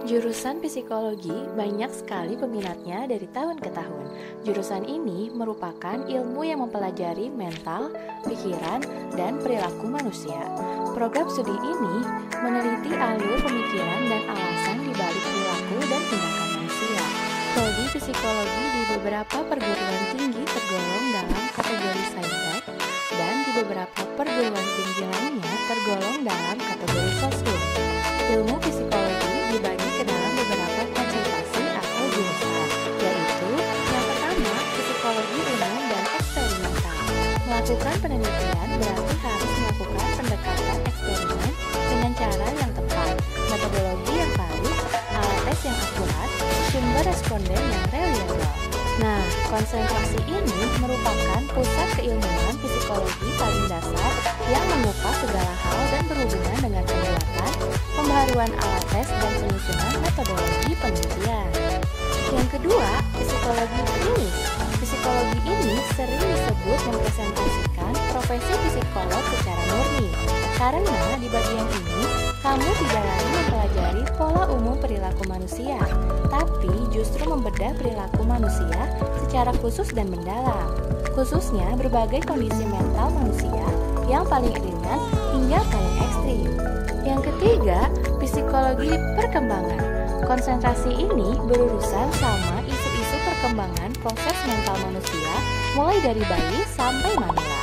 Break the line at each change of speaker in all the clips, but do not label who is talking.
Jurusan psikologi banyak sekali peminatnya dari tahun ke tahun. Jurusan ini merupakan ilmu yang mempelajari mental, pikiran, dan perilaku manusia. Program studi ini meneliti alur pemikiran dan alasan di balik perilaku dan tindakan manusia. Prodi psikologi di beberapa perguruan tinggi tergolong dalam kategori saintek dan di beberapa perguruan tinggi lainnya tergolong dalam kategori sosum. Ilmu psikologi dibagi ke dalam beberapa konsentrasi atau jurusan, yaitu yang pertama, psikologi umum dan eksperimental. Melakukan penelitian berarti harus melakukan pendekatan eksperimen dengan cara yang tepat, metodologi yang valid, alat tes yang akurat, sumber responden yang reliable. Nah, konsentrasi ini merupakan pusat keilmuan psikologi paling dasar yang mengupas segala hal dan berhubungan dengan pembuatan, pembaharuan alat tes, dan penyusunan metodologi penelitian. Yang kedua, psikologi klinis. Psikologi ini sering disebut mempresentasikan profesi psikolog secara murni, karena di bagian ini kamu tidak lagi mempelajari pola umum perilaku manusia, tapi justru membedah perilaku manusia secara khusus dan mendalam, khususnya berbagai kondisi mental manusia yang paling ringan hingga paling ekstrim. Yang ketiga, psikologi perkembangan. Konsentrasi ini berurusan sama isu-isu perkembangan proses mental manusia mulai dari bayi sampai manula.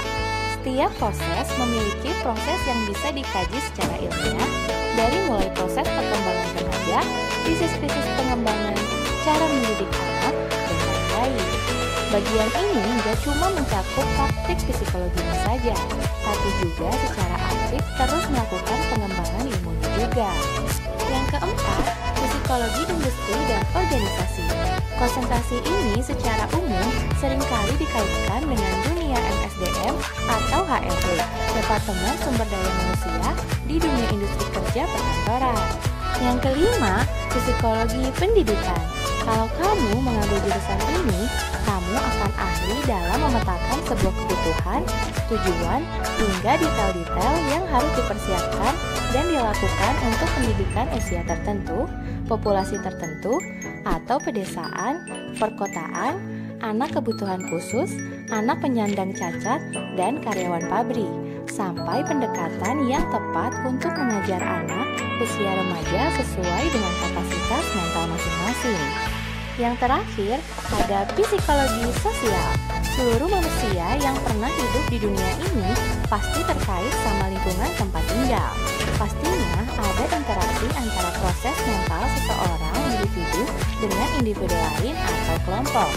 Setiap proses memiliki proses yang bisa dikaji secara ilmiah, dari mulai proses perkembangan remaja, krisis-krisis pengembangan, cara mendidik anak, dan lain-lain. Bagian ini tidak cuma mencakup praktik psikologinya saja, tapi juga secara aktif terus melakukan pengembangan ilmunya juga. Yang keempat, psikologi industri dan organisasi. Konsentrasi ini secara umum seringkali dikaitkan dengan dunia MSDM atau HRD, Departemen Sumber Daya Manusia di dunia industri kerja perkantoran. Yang kelima, psikologi pendidikan. Kalau kamu mengambil jurusan ini, kamu akan ahli dalam memetakan sebuah kebutuhan, tujuan, hingga detail-detail yang harus dipersiapkan dan dilakukan untuk pendidikan usia tertentu, populasi tertentu, atau pedesaan, perkotaan, anak kebutuhan khusus, anak penyandang cacat, dan karyawan pabrik, sampai pendekatan yang tepat untuk mengajar anak usia remaja sesuai dengan kapasitas mental masing-masing. Yang terakhir, ada psikologi sosial. Seluruh manusia yang pernah hidup di dunia ini pasti terkait sama lingkungan tempat tinggal. Pastinya ada interaksi antara proses mental seseorang individu dengan individu lain atau kelompok.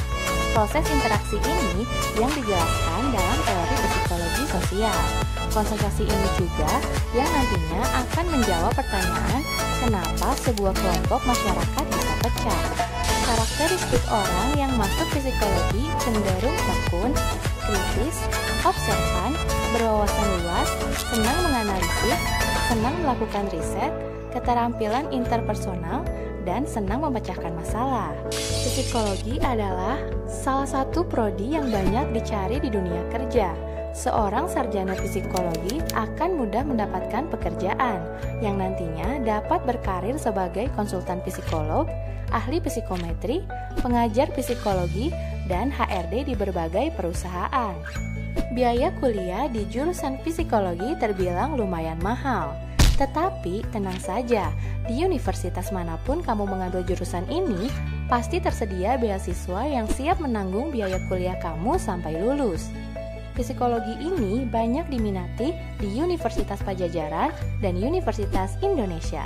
Proses interaksi ini yang dijelaskan dalam teori psikologi sosial. Konsentrasi ini juga yang nantinya akan menjawab pertanyaan kenapa sebuah kelompok masyarakat bisa pecah. Karakteristik orang yang masuk psikologi cenderung tekun, kritis, observan, berwawasan luas, senang menganalisis, senang melakukan riset, keterampilan interpersonal, dan senang memecahkan masalah. Psikologi adalah salah satu prodi yang banyak dicari di dunia kerja. Seorang sarjana psikologi akan mudah mendapatkan pekerjaan yang nantinya dapat berkarir sebagai konsultan psikolog, ahli psikometri, pengajar psikologi, dan HRD di berbagai perusahaan. Biaya kuliah di jurusan psikologi terbilang lumayan mahal. Tetapi tenang saja, di universitas manapun kamu mengambil jurusan ini, pasti tersedia beasiswa yang siap menanggung biaya kuliah kamu sampai lulus. Psikologi ini banyak diminati di Universitas Padjadjaran dan Universitas Indonesia.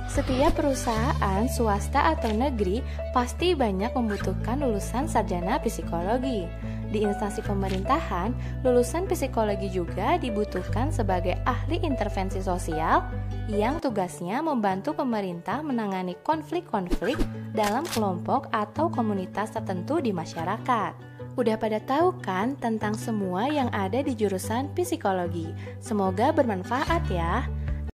Setiap perusahaan, swasta atau negeri, pasti banyak membutuhkan lulusan sarjana psikologi. Di instansi pemerintahan, lulusan psikologi juga dibutuhkan sebagai ahli intervensi sosial yang tugasnya membantu pemerintah menangani konflik-konflik dalam kelompok atau komunitas tertentu di masyarakat. Udah pada tahu kan tentang semua yang ada di jurusan psikologi? Semoga bermanfaat ya.